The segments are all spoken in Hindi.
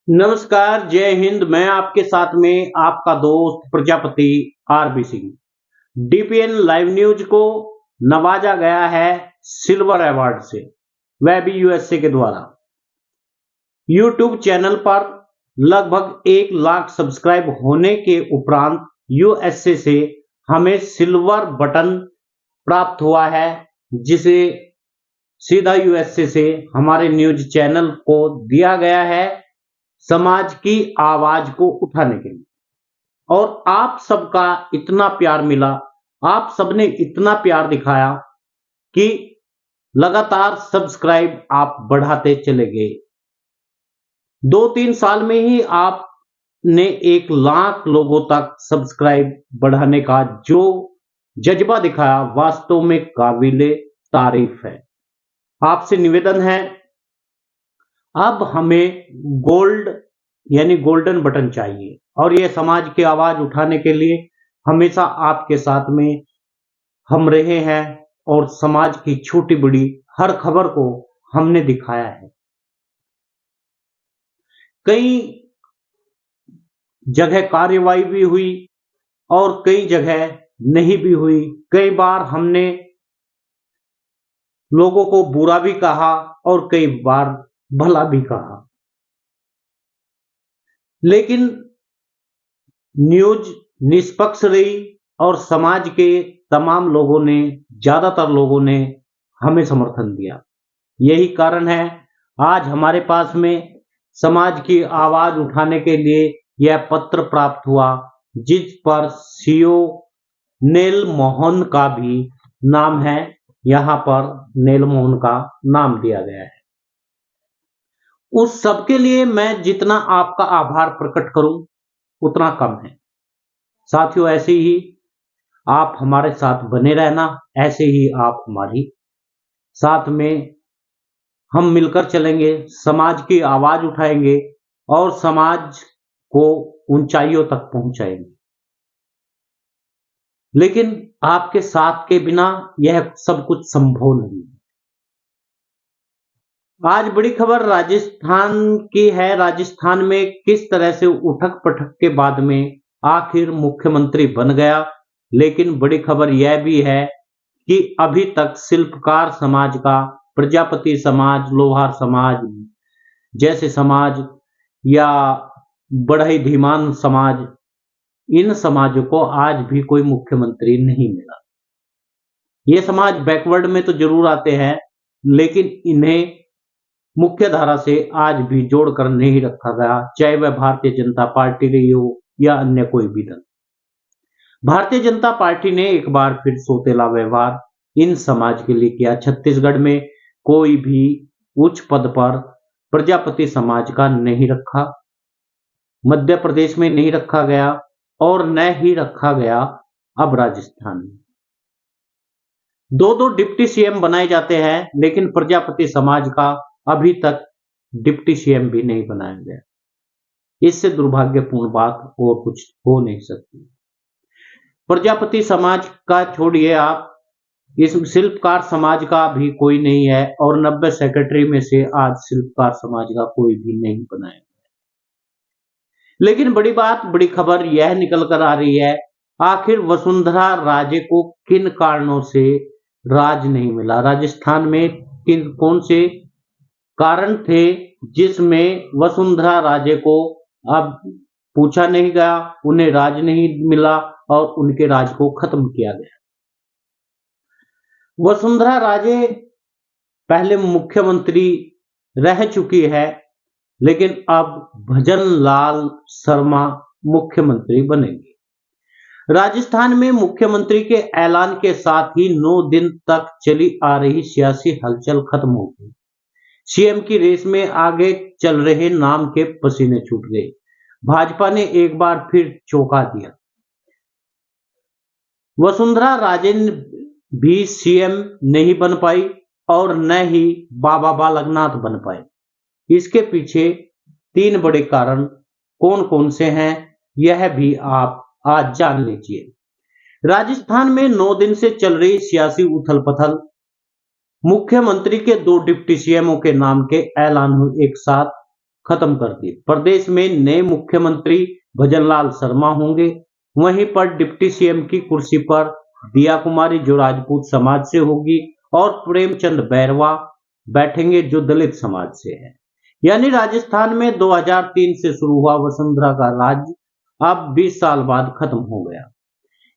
नमस्कार, जय हिंद। मैं आपके साथ में आपका दोस्त Prajapati RB Singh. DPN live news को नवाजा गया है सिल्वर अवार्ड से, वह भी यूएसए के द्वारा। यूट्यूब चैनल पर लगभग 1 लाख सब्सक्राइब होने के उपरांत यूएसए से हमें सिल्वर बटन प्राप्त हुआ है, जिसे सीधा यूएसए से हमारे न्यूज चैनल को दिया गया है समाज की आवाज को उठाने के लिए। और आप सबका इतना प्यार मिला, आप सबने इतना प्यार दिखाया कि लगातार सब्सक्राइब आप बढ़ाते चले गए। 2-3 साल में ही आपने 1 लाख लोगों तक सब्सक्राइब बढ़ाने का जो जज्बा दिखाया, वास्तव में काबिले तारीफ है। आपसे निवेदन है, अब हमें गोल्ड यानी गोल्डन बटन चाहिए, और यह समाज की आवाज उठाने के लिए हमेशा आपके साथ में हम रहे हैं और समाज की छोटी बड़ी हर खबर को हमने दिखाया है। कई जगह कार्रवाई भी हुई और कई जगह नहीं भी हुई। कई बार हमने लोगों को बुरा भी कहा और कई बार भला भी कहा, लेकिन न्यूज निष्पक्ष रही और समाज के तमाम लोगों ने, ज्यादातर लोगों ने हमें समर्थन दिया। यही कारण है आज हमारे पास में समाज की आवाज उठाने के लिए यह पत्र प्राप्त हुआ, जिस पर सीओ नेल मोहन का भी नाम है। यहां पर नेल मोहन का नाम दिया गया है। उस सबके लिए मैं जितना आपका आभार प्रकट करूं उतना कम है। साथियों, ऐसे ही आप हमारे साथ बने रहना, ऐसे ही आप हमारी साथ में हम मिलकर चलेंगे, समाज की आवाज उठाएंगे और समाज को ऊंचाइयों तक पहुंचाएंगे। लेकिन आपके साथ के बिना यह सब कुछ संभव नहीं है। आज बड़ी खबर राजस्थान की है। राजस्थान में किस तरह से उठक पटक के बाद में आखिर मुख्यमंत्री बन गया। लेकिन बड़ी खबर यह भी है कि अभी तक शिल्पकार समाज का, प्रजापति समाज, लोहार समाज जैसे समाज या बढ़ई धीमान समाज, इन समाजों को आज भी कोई मुख्यमंत्री नहीं मिला। ये समाज बैकवर्ड में तो जरूर आते हैं, लेकिन इन्हें मुख्य धारा से आज भी जोड़कर नहीं रखा गया, चाहे वह भारतीय जनता पार्टी रही हो या अन्य कोई भी दल। भारतीय जनता पार्टी ने एक बार फिर सौतेला व्यवहार इन समाज के लिए किया। छत्तीसगढ़ में कोई भी उच्च पद पर प्रजापति समाज का नहीं रखा, मध्य प्रदेश में नहीं रखा गया और न ही रखा गया अब राजस्थान में। 2-2 डिप्टी सीएम बनाए जाते हैं, लेकिन प्रजापति समाज का अभी तक डिप्टी सीएम भी नहीं बनाया गया। इससे दुर्भाग्यपूर्ण बात और कुछ हो नहीं सकती। प्रजापति समाज का छोड़िए, आप इस शिल्पकार समाज का भी कोई नहीं है और 90 सेक्रेटरी में से आज शिल्पकार समाज का कोई भी नहीं बनाया गया। लेकिन बड़ी बात, बड़ी खबर यह निकल कर आ रही है, आखिर वसुंधरा राजे को किन कारणों से राज नहीं मिला। राजस्थान में किन कौन से कारण थे जिसमें वसुंधरा राजे को अब पूछा नहीं गया, उन्हें राज नहीं मिला और उनके राज को खत्म किया गया। वसुंधरा राजे पहले मुख्यमंत्री रह चुकी है, लेकिन अब भजन लाल शर्मा मुख्यमंत्री बनेंगे। राजस्थान में मुख्यमंत्री के ऐलान के साथ ही 9 दिन तक चली आ रही सियासी हलचल खत्म हो गई। सीएम की रेस में आगे चल रहे नाम के पसीने छूट गए। भाजपा ने एक बार फिर चौंका दिया। वसुंधरा राजे भी सीएम नहीं बन पाई और न ही बाबा बालकनाथ बन पाए। इसके पीछे 3 बड़े कारण कौन कौन से हैं, यह भी आप आज जान लीजिए। राजस्थान में 9 दिन से चल रही सियासी उथल पथल, मुख्यमंत्री के 2 डिप्टी सीएमओ के नाम के ऐलान हुए एक साथ, खत्म कर दी। प्रदेश में नए मुख्यमंत्री भजनलाल शर्मा होंगे। वहीं पर डिप्टी सीएम की कुर्सी पर दिया कुमारी जो राजपूत समाज से होगी और प्रेमचंद बैरवा बैठेंगे जो दलित समाज से है। यानी राजस्थान में 2003 से शुरू हुआ वसुंधरा का राज अब 20 साल बाद खत्म हो गया।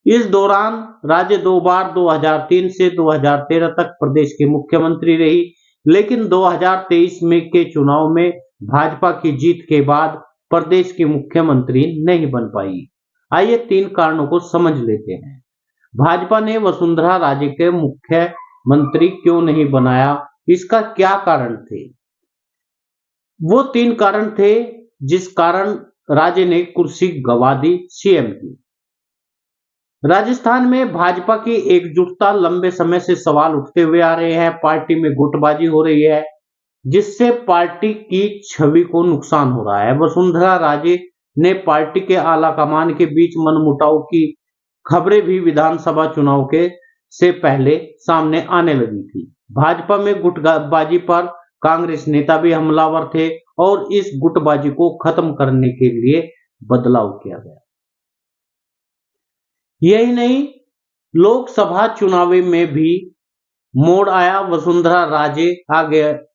इस दौरान राज्य दो बार 2003 से 2013 तक प्रदेश के मुख्यमंत्री रही, लेकिन 2023 में के चुनाव में भाजपा की जीत के बाद प्रदेश की मुख्यमंत्री नहीं बन पाई। आइए 3 कारणों को समझ लेते हैं। भाजपा ने वसुंधरा राजे के मुख्यमंत्री क्यों नहीं बनाया, इसका क्या कारण थे? वो 3 कारण थे जिस कारण राजे ने कुर्सी गंवा दी सीएम की। राजस्थान में भाजपा की एकजुटता लंबे समय से सवाल उठते हुए आ रहे हैं। पार्टी में गुटबाजी हो रही है जिससे पार्टी की छवि को नुकसान हो रहा है। वसुंधरा राजे ने पार्टी के आला कमान के बीच मनमुटाव की खबरें भी विधानसभा चुनाव के से पहले सामने आने लगी थी। भाजपा में गुटबाजी पर कांग्रेस नेता भी हमलावर थे और इस गुटबाजी को खत्म करने के लिए बदलाव किया गया। यही नहीं, लोकसभा चुनाव में भी मोड़ आया। वसुंधरा राजे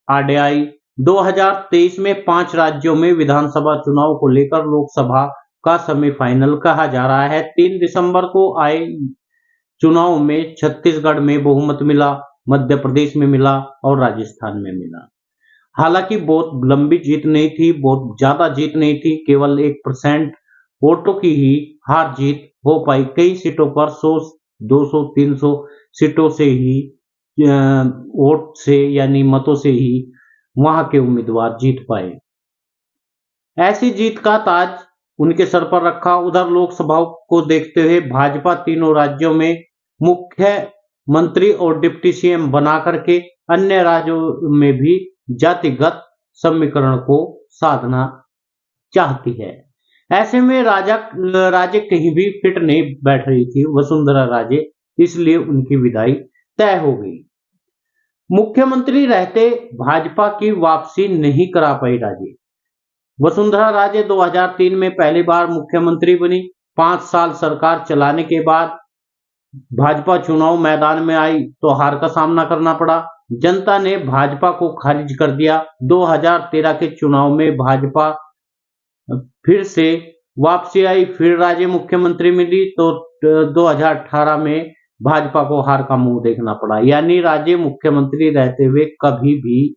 आगे आई। 2023 में 5 राज्यों में विधानसभा चुनाव को लेकर लोकसभा का सेमीफाइनल कहा जा रहा है। 3 दिसंबर को आए चुनाव में छत्तीसगढ़ में बहुमत मिला, मध्य प्रदेश में मिला और राजस्थान में मिला। हालांकि बहुत लंबी जीत नहीं थी, बहुत ज्यादा जीत नहीं थी, केवल 1% वोटों की ही हार जीत हो पाई। कई सीटों पर 100, 200, 300 सीटों से ही वोट से यानी मतों से ही वहां के उम्मीदवार जीत पाए। ऐसी जीत का ताज उनके सर पर रखा। उधर लोकसभा को देखते हुए भाजपा तीनों राज्यों में मुख्यमंत्री और डिप्टी सीएम बना करके अन्य राज्यों में भी जातिगत समीकरण को साधना चाहती है। ऐसे में राजे कहीं भी फिट नहीं बैठ रही थी वसुंधरा राजे, इसलिए उनकी विदाई तय हो गई। मुख्यमंत्री रहते भाजपा की वापसी नहीं करा पाई राजे। वसुंधरा राजे 2003 में पहली बार मुख्यमंत्री बनी। 5 साल सरकार चलाने के बाद भाजपा चुनाव मैदान में आई तो हार का सामना करना पड़ा। जनता ने भाजपा को खारिज कर दिया। 2013 के चुनाव में भाजपा फिर से वापसी आई, फिर राजे मुख्यमंत्री मिली तो 2018 में भाजपा को हार का मुंह देखना पड़ा। यानी राजे मुख्यमंत्री रहते हुए कभी भी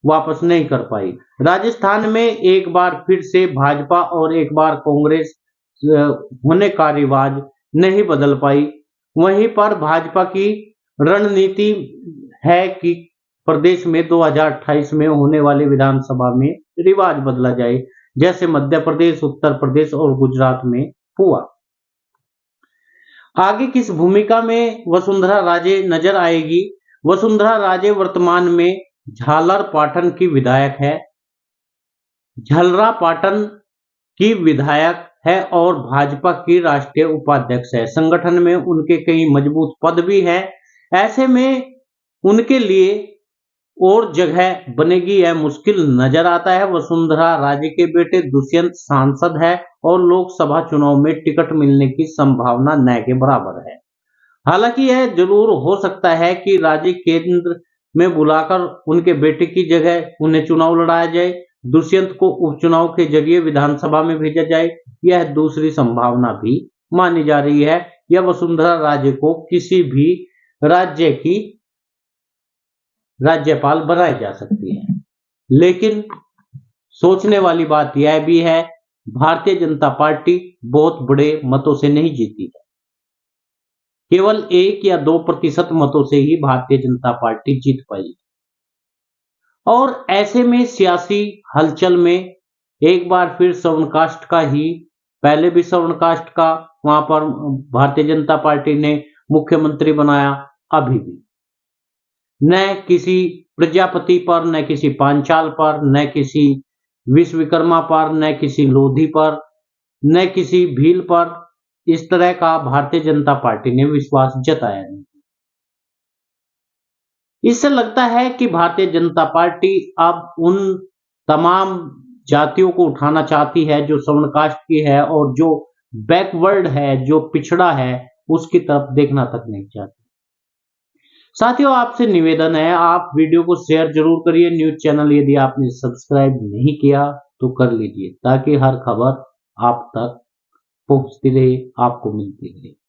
वापस नहीं कर पाई। राजस्थान में एक बार फिर से भाजपा और एक बार कांग्रेस होने का रिवाज नहीं बदल पाई। वहीं पर भाजपा की रणनीति है कि प्रदेश में 2028 में होने वाली विधानसभा में रिवाज बदला जाए, जैसे मध्य प्रदेश, उत्तर प्रदेश और गुजरात में हुआ। आगे किस भूमिका में वसुंधरा राजे नजर आएगी? वसुंधरा राजे वर्तमान में झालर पाटन की विधायक है। झलरा पाटन की विधायक है और भाजपा की राष्ट्रीय उपाध्यक्ष है। संगठन में उनके कई मजबूत पद भी हैं। ऐसे में उनके लिए और जगह बनेगी यह मुश्किल नजर आता है। वसुंधरा राजे के बेटे दुष्यंत सांसद है और लोकसभा चुनाव में टिकट मिलने की संभावना न के बराबर है। हालांकि यह जरूर हो सकता है कि राजे केंद्र में बुलाकर उनके बेटे की जगह उन्हें चुनाव लड़ाया जाए, दुष्यंत को उपचुनाव के जरिए विधानसभा में भेजा जाए। यह दूसरी संभावना भी मानी जा रही है। यह वसुंधरा राजे को किसी भी राज्य की राज्यपाल बनाई जा सकती है। लेकिन सोचने वाली बात यह भी है, भारतीय जनता पार्टी बहुत बड़े मतों से नहीं जीती है। केवल 1 या 2% मतों से ही भारतीय जनता पार्टी जीत पाई। और ऐसे में सियासी हलचल में एक बार फिर सवर्णकास्ट का ही, पहले भी सवर्णकास्ट का वहां पर भारतीय जनता पार्टी ने मुख्यमंत्री बनाया, अभी भी न किसी प्रजापति पर, न किसी पांचाल पर, न किसी विश्वकर्मा पर, न किसी लोधी पर, न किसी भील पर इस तरह का भारतीय जनता पार्टी ने विश्वास जताया नहीं। इससे लगता है कि भारतीय जनता पार्टी अब उन तमाम जातियों को उठाना चाहती है, जो सवर्ण कास्ट की है और जो बैकवर्ड है, जो पिछड़ा है, उसकी तरफ देखना तक नहीं चाहती। साथियों, आपसे निवेदन है, आप वीडियो को शेयर जरूर करिए। न्यूज़ चैनल यदि आपने सब्सक्राइब नहीं किया तो कर लीजिए, ताकि हर खबर आप तक पहुंचती रहे, आपको मिलती रहे।